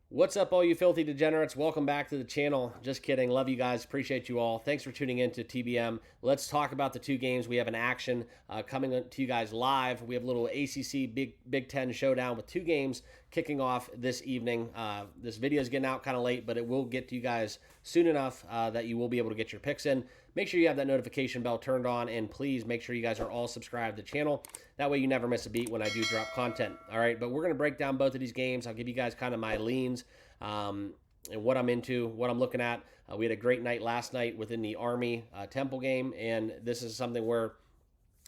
What's up, all you filthy degenerates? Welcome back to the channel. Just kidding. Love you guys. Appreciate you all. Thanks for tuning in to TBM. Let's talk about the two games. We have an action coming to you guys live. We have a little ACC Big Ten showdown with two games kicking off this evening. This video is getting out kind of late, but it will get to you guys soon enough that you will be able to get your picks in. Make sure you have that notification bell turned on, and please make sure you guys are all subscribed to the channel. That way you never miss a beat when I do drop content. All right, but we're going to break down both of these games. I'll give you guys kind of my leans and what I'm into, what I'm looking at. We had a great night last night within the Army Temple game, and this is something where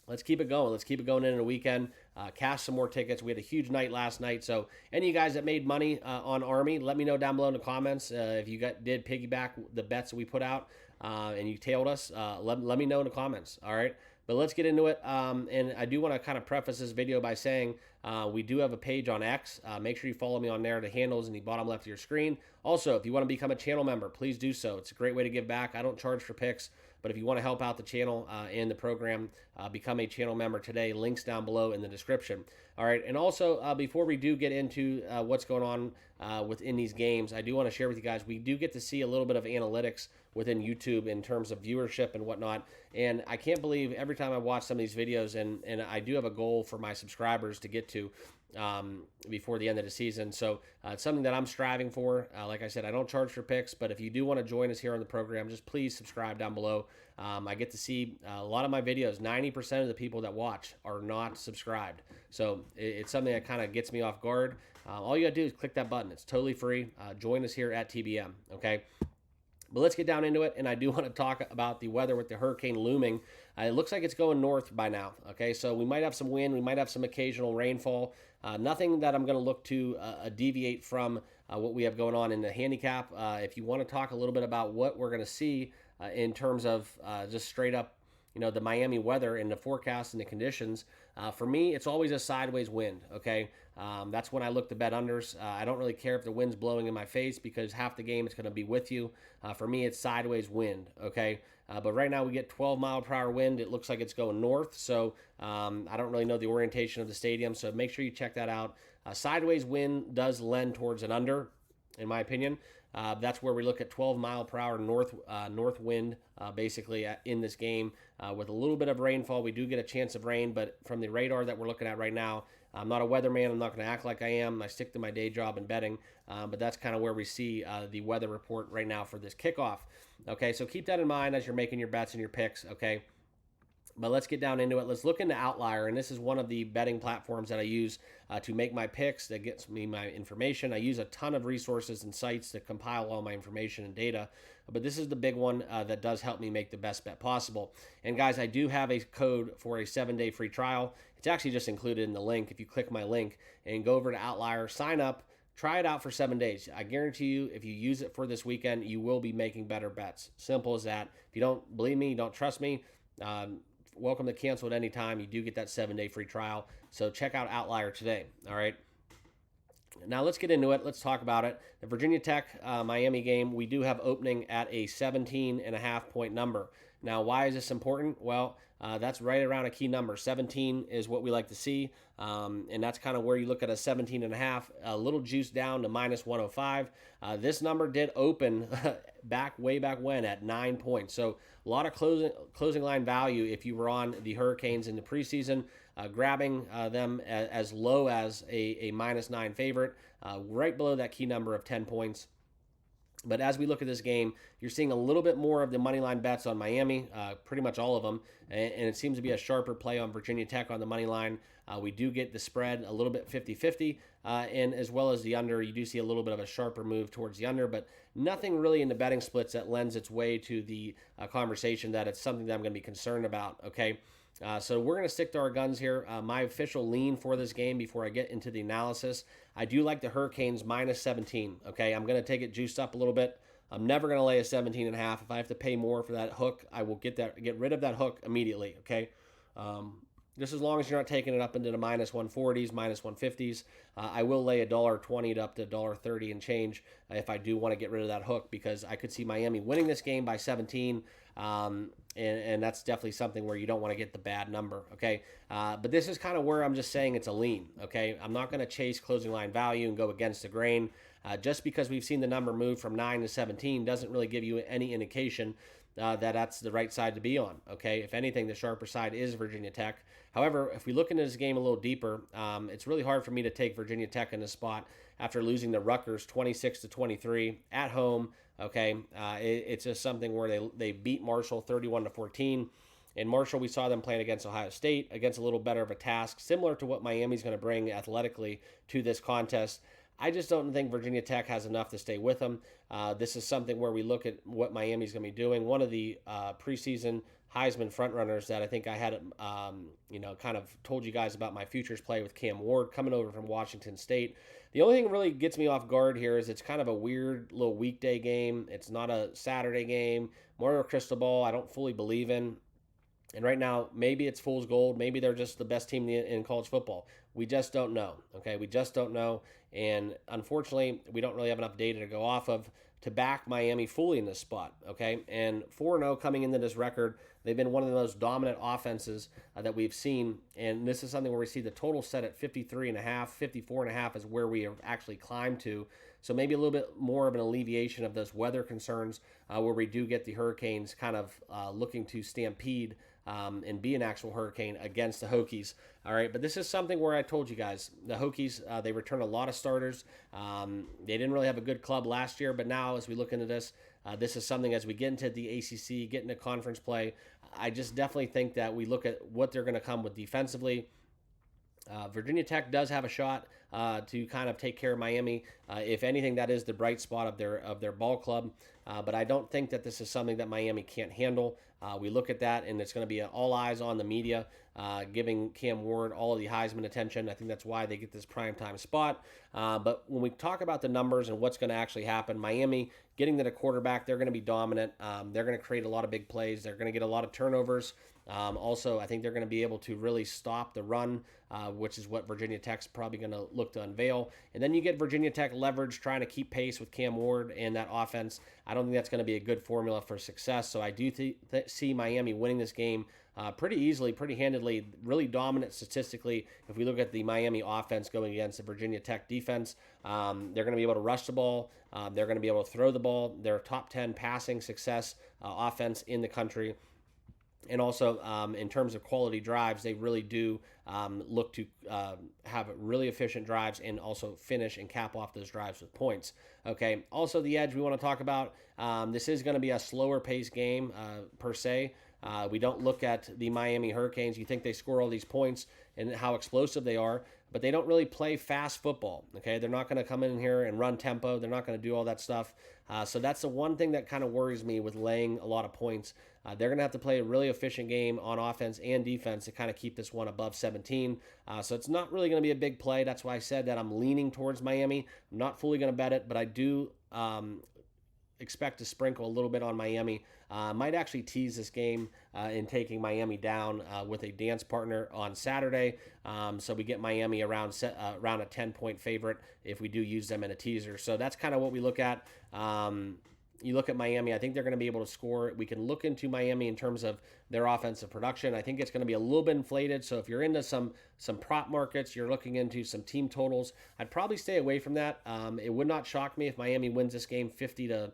let's keep it going. Let's keep it going into the weekend. Cash some more tickets. We had a huge night last night. So any of you guys that made money on Army, let me know down below in the comments. If you did piggyback the bets that we put out and you tailed us, let me know in the comments. All right. But let's get into it. And I do want to kind of preface this video by saying we do have a page on X. Make sure you follow me on there. The handle is in the bottom left of your screen. Also, if you want to become a channel member, please do so. It's a great way to give back. I don't charge for picks. But if you want to help out the channel and the program, become a channel member today. Links down below in the description. All right. And also, before we do get into what's going on within these games, I do want to share with you guys, we do get to see a little bit of analytics within YouTube in terms of viewership and whatnot. And I can't believe every time I watch some of these videos, and I do have a goal for my subscribers to get to before the end of the season. So it's something that I'm striving for. Like I said, I don't charge for picks, but if you do want to join us here on the program, just please subscribe down below. I get to see a lot of my videos. 90% of the people that watch are not subscribed. So it's something that kind of gets me off guard. All you got to do is click that button. It's totally free. Join us here at TBM, okay? But let's get down into it, and I do want to talk about the weather with the hurricane looming. It looks like it's going north by now, okay? So we might have some wind. We might have some occasional rainfall. Nothing that I'm going to look to deviate from what we have going on in the handicap. If you want to talk a little bit about what we're going to see in terms of just straight up, the Miami weather and the forecast and the conditions, for me, it's always a sideways wind, okay? That's when I look to bet unders. I don't really care if the wind's blowing in my face because half the game it's going to be with you. For me, it's sideways wind, okay? But right now we get 12-mile-per-hour wind. It looks like it's going north, so I don't really know the orientation of the stadium, so make sure you check that out. Sideways wind does lend towards an under, in my opinion. That's where we look at 12-mile-per-hour north wind, basically in this game. With a little bit of rainfall, we do get a chance of rain, but from the radar that we're looking at right now, I'm not a weatherman. I'm not going to act like I am. I stick to my day job in betting, but that's kind of where we see the weather report right now for this kickoff. Okay, so keep that in mind as you're making your bets and your picks, okay? But let's get down into it. Let's look into Outlier, and this is one of the betting platforms that I use to make my picks, that gets me my information. I use a ton of resources and sites to compile all my information and data, but this is the big one that does help me make the best bet possible. And guys, I do have a code for a 7-day free trial. It's actually just included in the link. If you click my link and go over to Outlier, sign up, try it out for 7 days. I guarantee you, if you use it for this weekend, you will be making better bets. Simple as that. If you don't believe me, you don't trust me, welcome to cancel at any time. You do get that 7-day free trial. So check out Outlier today. All right. Now let's get into it. Let's talk about it. The Virginia Tech Miami game, we do have opening at a 17.5-point number. Now, why is this important? Well, that's right around a key number. 17 is what we like to see, and that's kind of where you look at a 17.5, a little juice down to minus 105. This number did open way back when at 9 points. So a lot of closing line value if you were on the Hurricanes in the preseason, grabbing them as low as a minus 9 favorite, right below that key number of 10 points. But as we look at this game, you're seeing a little bit more of the money line bets on Miami, pretty much all of them, and it seems to be a sharper play on Virginia Tech on the money line. We do get the spread a little bit 50-50, and as well as the under, you do see a little bit of a sharper move towards the under, but nothing really in the betting splits that lends its way to the conversation that it's something that I'm going to be concerned about, okay? So we're going to stick to our guns here. My official lean for this game before I get into the analysis, I do like the Hurricanes minus 17. Okay, I'm going to take it juiced up a little bit. I'm never going to lay a 17.5. If I have to pay more for that hook, I will get rid of that hook immediately. Okay, just as long as you're not taking it up into the minus 140s, minus 150s. I will lay $1.20 up to $1.30 and change if I do want to get rid of that hook, because I could see Miami winning this game by 17. And that's definitely something where you don't want to get the bad number, okay? But this is kind of where I'm just saying it's a lean, okay? I'm not going to chase closing line value and go against the grain. Just because we've seen the number move from 9 to 17 doesn't really give you any indication that that's the right side to be on. Okay, if anything, the sharper side is Virginia Tech. However, if we look into this game a little deeper, it's really hard for me to take Virginia Tech in this spot after losing to Rutgers 26 to 23 at home. Okay, it's just something where they beat Marshall 31 to 14. In Marshall, we saw them playing against Ohio State, against a little better of a task, similar to what Miami's going to bring athletically to this contest. I just don't think Virginia Tech has enough to stay with them. This is something where we look at what Miami's going to be doing. One of the preseason Heisman frontrunners that I think I had, kind of told you guys about my futures play with Cam Ward coming over from Washington State. The only thing that really gets me off guard here is it's kind of a weird little weekday game. It's not a Saturday game. More of a crystal ball I don't fully believe in. And right now, maybe it's fool's gold. Maybe they're just the best team in college football. We just don't know, okay? We just don't know. And unfortunately, we don't really have enough data to go off of to back Miami fully in this spot, okay? And 4-0 coming into this record, they've been one of the most dominant offenses that we've seen. And this is something where we see the total set at 53.5, 54.5 is where we have actually climbed to. So maybe a little bit more of an alleviation of those weather concerns where we do get the Hurricanes kind of looking to stampede and be an actual hurricane against the Hokies. All right, but this is something where I told you guys, the Hokies, they return a lot of starters. They didn't really have a good club last year, but now as we look into this, this is something as we get into the ACC, get into conference play, I just definitely think that we look at what they're going to come with defensively. Virginia Tech does have a shot to kind of take care of Miami. If anything, that is the bright spot of their ball club. But I don't think that this is something that Miami can't handle. We look at that, and it's going to be all eyes on the media, giving Cam Ward all of the Heisman attention. I think that's why they get this primetime spot. But when we talk about the numbers and what's going to actually happen, Miami getting to the quarterback, they're going to be dominant. They're going to create a lot of big plays. They're going to get a lot of turnovers. Also, I think they're going to be able to really stop the run, which is what Virginia Tech's probably going to look to unveil. And then you get Virginia Tech leverage trying to keep pace with Cam Ward and that offense. I don't think that's going to be a good formula for success. So I do see Miami winning this game pretty easily, pretty handedly, really dominant statistically. If we look at the Miami offense going against the Virginia Tech defense, they're going to be able to rush the ball. They're going to be able to throw the ball. They're top 10 passing success offense in the country. And also, in terms of quality drives, they really do look to have really efficient drives and also finish and cap off those drives with points. Okay. Also, the edge we want to talk about. This is going to be a slower paced game per se. We don't look at the Miami Hurricanes. You think they score all these points and how explosive they are, but they don't really play fast football. Okay, they're not going to come in here and run tempo. They're not going to do all that stuff. So that's the one thing that kind of worries me with laying a lot of points. They're going to have to play a really efficient game on offense and defense to kind of keep this one above 17. So it's not really going to be a big play. That's why I said that I'm leaning towards Miami. I'm not fully going to bet it, but I do expect to sprinkle a little bit on Miami. Might actually tease this game in taking Miami down with a dance partner on Saturday. So we get Miami around a 10-point favorite if we do use them in a teaser. So that's kind of what we look at. You look at Miami, I think they're going to be able to score. We can look into Miami in terms of their offensive production. I think it's going to be a little bit inflated. So if you're into some prop markets, you're looking into some team totals, I'd probably stay away from that. It would not shock me if Miami wins this game 50-17.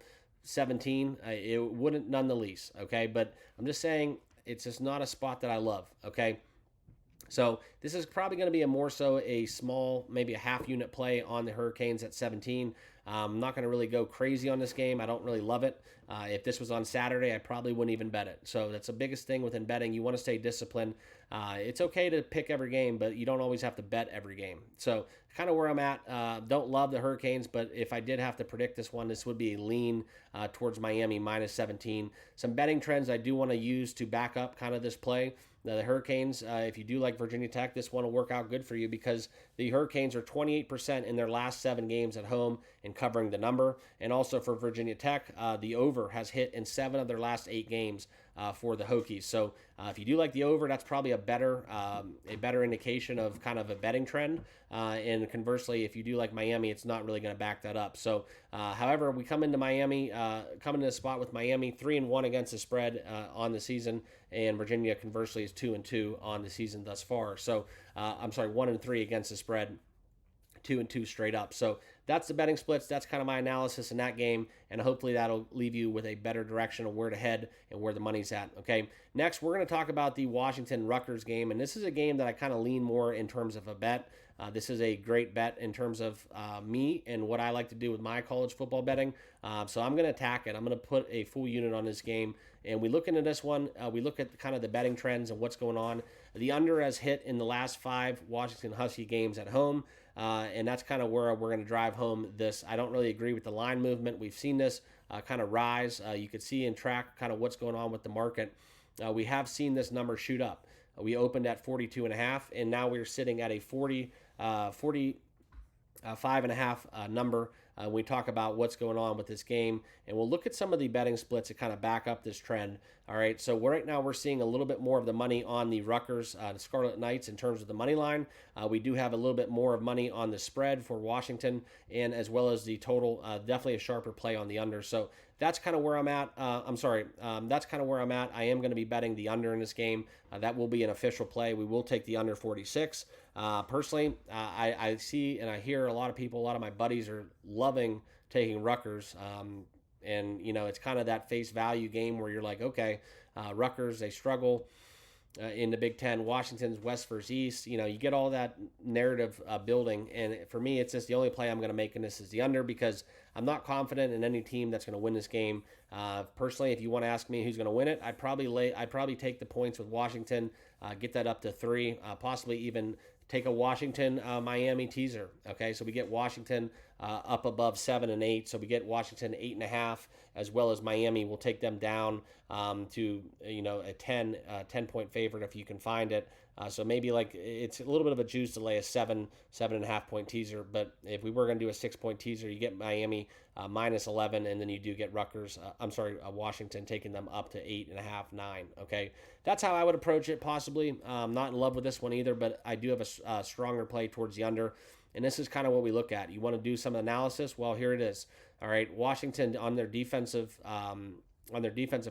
It wouldn't none the least, okay? But I'm just saying it's just not a spot that I love, okay? So this is probably going to be more so a small, maybe a half unit play on the Hurricanes at 17. I'm not going to really go crazy on this game. I don't really love it. If this was on Saturday, I probably wouldn't even bet it. So that's the biggest thing within betting. You want to stay disciplined. It's okay to pick every game, but you don't always have to bet every game. So kind of where I'm at. Don't love the Hurricanes, but if I did have to predict this one, this would be a lean towards Miami minus 17. Some betting trends I do want to use to back up kind of this play. Now, the Hurricanes, if you do like Virginia Tech, this one will work out good for you because the Hurricanes are 28% in their last 7 games at home in covering the number. And also for Virginia Tech, the over has hit in 7 of their last 8 games for the Hokies. So if you do like the over, that's probably a better indication of kind of a betting trend. And conversely, if you do like Miami, it's not really going to back that up. So, however, we come into Miami, come into a spot with Miami 3-1 against the spread on the season, and Virginia conversely is 2-2 on the season thus far. So, 1-3 against the spread. 2-2 straight up. So that's the betting splits. That's kind of my analysis in that game, and hopefully that'll leave you with a better direction of where to head and where the money's at. Okay, next we're going to talk about the Washington-Rutgers game, and this is a game that I kind of lean more in terms of a bet. This is a great bet in terms of me and what I like to do with my college football betting. So I'm going to attack it. I'm going to put a full unit on this game. And we look into this one. We look at kind of the betting trends and what's going on. The under has hit in the last 5 Washington Husky games at home. And that's kind of where we're going to drive home this. I don't really agree with the line movement. We've seen this kind of rise. You could see and track kind of what's going on with the market. We have seen this number shoot up. We opened at 42.5, and now we're sitting at a 45.5 number. We talk about what's going on with this game, and we'll look at some of the betting splits to kind of back up this trend. All right, so right now we're seeing a little bit more of the money on the Rutgers, the Scarlet Knights in terms of the money line. We do have a little bit more of money on the spread for Washington, and as well as the total, definitely a sharper play on the under. So that's kind of where I'm at. That's kind of where I'm at. I am going to be betting the under in this game. That will be an official play. We will take the under 46. Personally, I see and I hear a lot of people, a lot of my buddies are loving taking Rutgers. And, you know, it's kind of that face value game where you're like, okay, Rutgers, they struggle in the Big Ten. Washington's West versus East. You know, you get all that narrative building. And for me, it's just the only play I'm going to make in this is the under, because I'm not confident in any team that's going to win this game. Personally, if you want to ask me who's going to win it, I'd probably take the points with Washington, get that up to 3, possibly even take a Washington Miami teaser. Okay, so we get Washington up above 7 and 8. So we get Washington 8.5, as well as Miami. We'll take them down to a 10 point favorite if you can find it. So maybe like it's a little bit of a juice to lay a 7.5 point teaser. But if we were going to do a 6 point teaser, you get Miami minus 11, and then you do get Rutgers. Washington taking them up to 8.5, 9. Okay, that's how I would approach it. Possibly, not in love with this one either, but I do have a stronger play towards the under. And this is kind of what we look at. You want to do some analysis? Well, here it is. All right, Washington on their defensive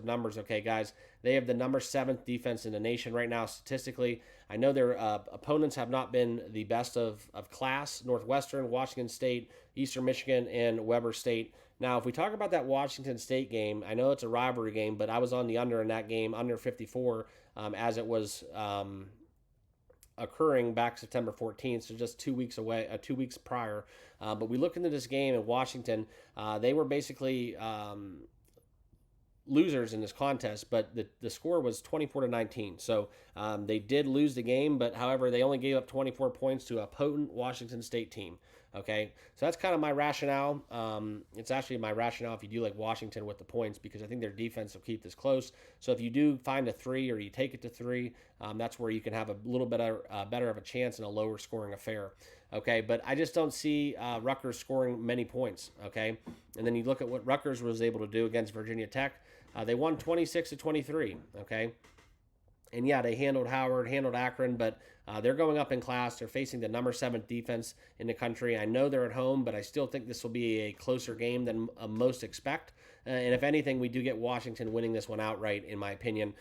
numbers. Okay, guys, they have the number 7th defense in the nation right now statistically. I know their opponents have not been the best of class: Northwestern, Washington State, Eastern Michigan, and Weber State. Now, if we talk about that Washington State game, I know it's a rivalry game, but I was on the under in that game, under 54, as it was occurring back September 14th, so just 2 weeks away, 2 weeks prior. But we look into this game in Washington. They were basically losers in this contest, but the score was 24-19. So they did lose the game, but however, they only gave up 24 points to a potent Washington State team. Okay, so that's kind of my rationale. It's actually my rationale if you do like Washington with the points, because I think their defense will keep this close. So if you do find a 3 or you take it to 3, that's where you can have a little bit better of a chance in a lower scoring affair. Okay, but I just don't see Rutgers scoring many points. Okay, and then you look at what Rutgers was able to do against Virginia Tech. They won 26-23. Okay. And yeah, they handled Howard, handled Akron, but they're going up in class. They're facing the number 7th defense in the country. I know they're at home, but I still think this will be a closer game than most expect. And if anything, we do get Washington winning this one outright, in my opinion.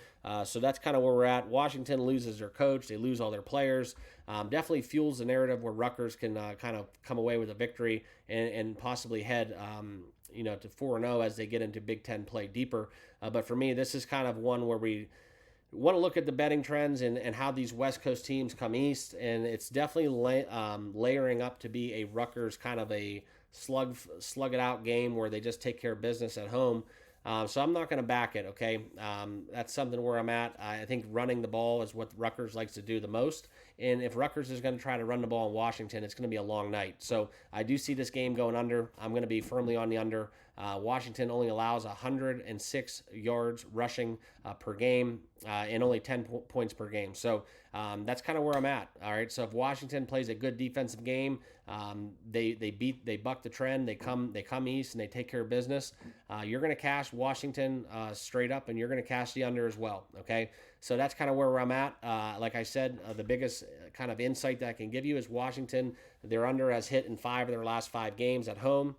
So that's kind of where we're at. Washington loses their coach. They lose all their players. Definitely fuels the narrative where Rutgers can kind of come away with a victory and possibly head to 4-0 as they get into Big Ten play deeper. But for me, this is kind of one where we want to look at the betting trends and how these West Coast teams come east, and it's definitely layering up to be a Rutgers kind of a slug it out game where they just take care of business at home. So I'm not going to back it, okay? That's something where I'm at. I think running the ball is what Rutgers likes to do the most. And if Rutgers is going to try to run the ball in Washington, it's going to be a long night. So I do see this game going under. I'm going to be firmly on the under. Washington only allows 106 yards rushing per game and only 10 points per game. So that's kind of where I'm at. All right. So if Washington plays a good defensive game, they buck the trend. They come east and they take care of business. You're going to cash Washington straight up, and you're going to cash the under as well. Okay. So that's kind of where I'm at. Like I said, the biggest kind of insight that I can give you is Washington. Their under has hit in 5 of their last 5 games at home.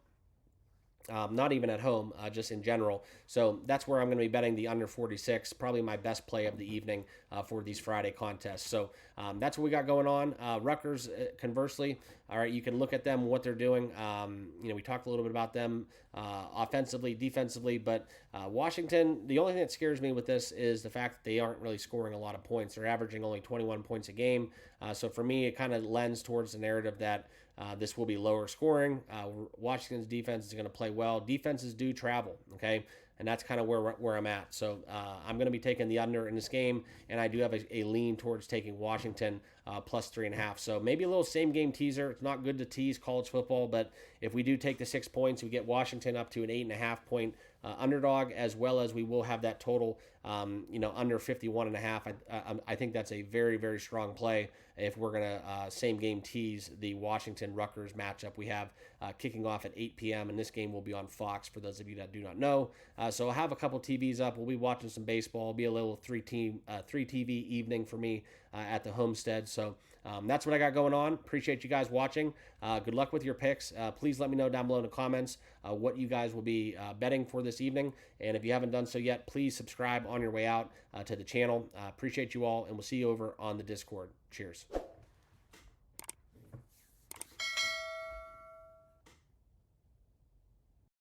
not even at home, just in general. So that's where I'm going to be betting the under 46, probably my best play of the evening for these Friday contests. So that's what we got going on. Rutgers, conversely, all right, you can look at them, what they're doing. We talked a little bit about them offensively, defensively, but Washington, the only thing that scares me with this is the fact that they aren't really scoring a lot of points. They're averaging only 21 points a game. So for me, it kind of lends towards the narrative that this will be lower scoring. Washington's defense is going to play well. Defenses do travel, okay? And that's kind of where I'm at. So I'm going to be taking the under in this game, and I do have a lean towards taking Washington plus 3.5. So maybe a little same game teaser. It's not good to tease college football, but if we do take the 6 points, we get Washington up to an 8.5 point underdog, as well as we will have that total, under 51.5. I think that's a very, very strong play if we're going to same game tease the Washington Rutgers matchup we have kicking off at 8 p.m. and this game will be on Fox for those of you that do not know. So I'll have a couple TVs up. We'll be watching some baseball. It'll be a little three TV evening for me at the homestead. So that's what I got going on. Appreciate you guys watching. Good luck with your picks. Please let me know down below in the comments what you guys will be betting for this evening. And if you haven't done so yet, please subscribe on your way out to the channel. Appreciate you all, and we'll see you over on the Discord. Cheers.